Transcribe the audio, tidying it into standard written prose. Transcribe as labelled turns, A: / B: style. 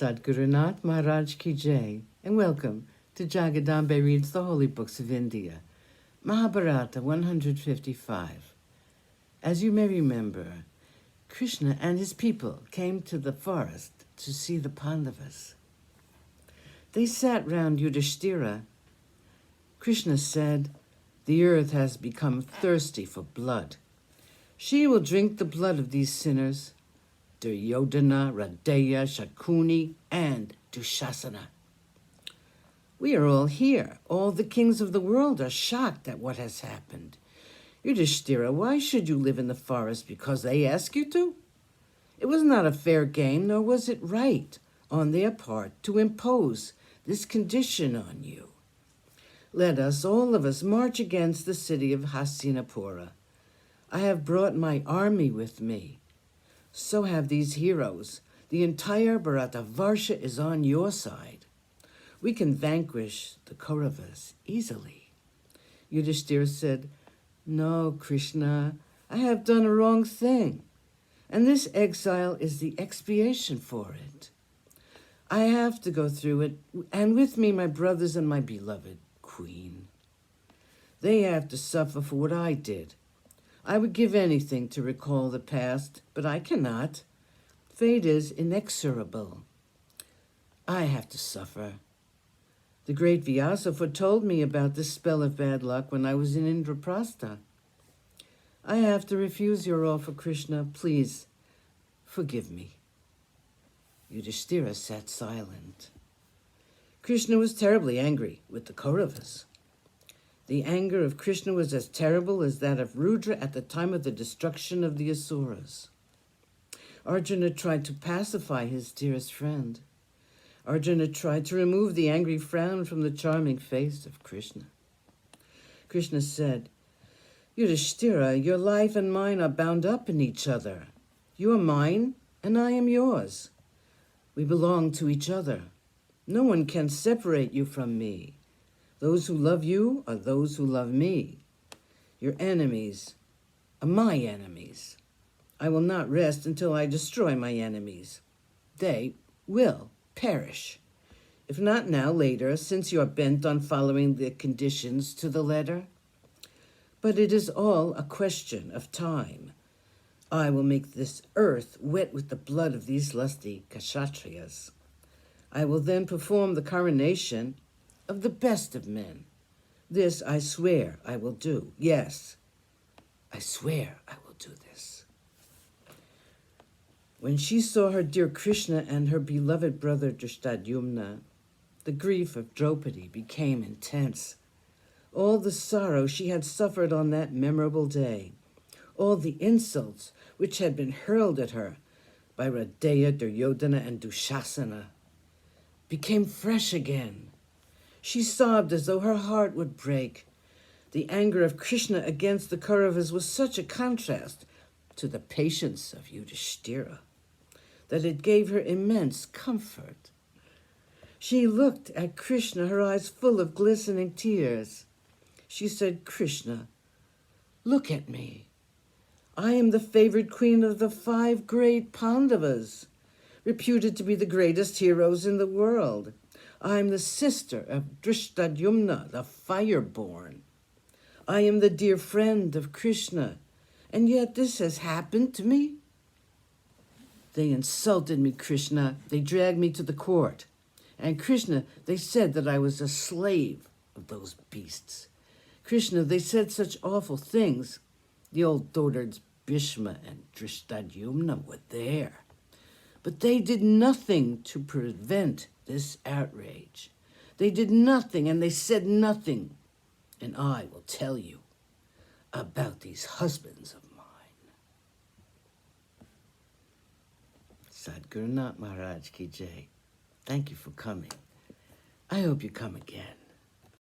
A: Sadhguru Nath Maharaj Ki Jai, and welcome to Jagadambe Reads the Holy Books of India, Mahabharata 155. As you may remember, Krishna and his people came to the forest to see the Pandavas. They sat round Yudhishthira. Krishna said, "The earth has become thirsty for blood. She will drink the blood of these sinners, Duryodhana, Radeya, Shakuni, and Dushasana. We are all here. All the kings of the world are shocked at what has happened. Yudhishthira, why should you live in the forest? Because they ask you to? It was not a fair game, nor was it right on their part to impose this condition on you. Let us, all of us, march against the city of Hastinapura. I have brought my army with me. So have these heroes. The entire Bharatavarsha is on your side. We can vanquish the Kauravas easily." Yudhishthira said, "No, Krishna, I have done a wrong thing, and this exile is the expiation for it. I have to go through it, and with me my brothers and my beloved queen. They have to suffer for what I did. I would give anything to recall the past, but I cannot. Fate is inexorable. I have to suffer. The great Vyasa foretold me about this spell of bad luck when I was in Indraprastha. I have to refuse your offer, Krishna. Please, forgive me." Yudhishthira sat silent. Krishna was terribly angry with the Kauravas. The anger of Krishna was as terrible as that of Rudra at the time of the destruction of the Asuras. Arjuna tried to pacify his dearest friend. Arjuna tried to remove the angry frown from the charming face of Krishna. Krishna said, "Yudhishthira, your life and mine are bound up in each other. You are mine, and I am yours. We belong to each other. No one can separate you from me. Those who love you are those who love me. Your enemies are my enemies. I will not rest until I destroy my enemies. They will perish. If not now, later, since you are bent on following the conditions to the letter. But it is all a question of time. I will make this earth wet with the blood of these lusty Kshatriyas. I will then perform the coronation of the best of men. This I swear I will do. Yes, I swear I will do this." When she saw her dear Krishna and her beloved brother Drishtadyumna, the grief of Draupadi became intense. All the sorrow she had suffered on that memorable day, all the insults which had been hurled at her by Radeya, Duryodhana, and Dushasana, became fresh again. She sobbed as though her heart would break. The anger of Krishna against the Kauravas was such a contrast to the patience of Yudhishthira that it gave her immense comfort. She looked at Krishna, her eyes full of glistening tears. She said, "Krishna, look at me. I am the favored queen of the 5 great Pandavas, reputed to be the greatest heroes in the world. I am the sister of Drishtadyumna, the fire-born. I am the dear friend of Krishna, and yet this has happened to me. They insulted me, Krishna. They dragged me to the court. And Krishna, they said that I was a slave of those beasts. Krishna, they said such awful things. The old dotards Bhishma and Drishtadyumna were there. But they did nothing to prevent this outrage. They did nothing and they said nothing. And I will tell you about these husbands of mine." Sadhguru Nath Maharaj Ki Jai. Thank you for coming. I hope you come again.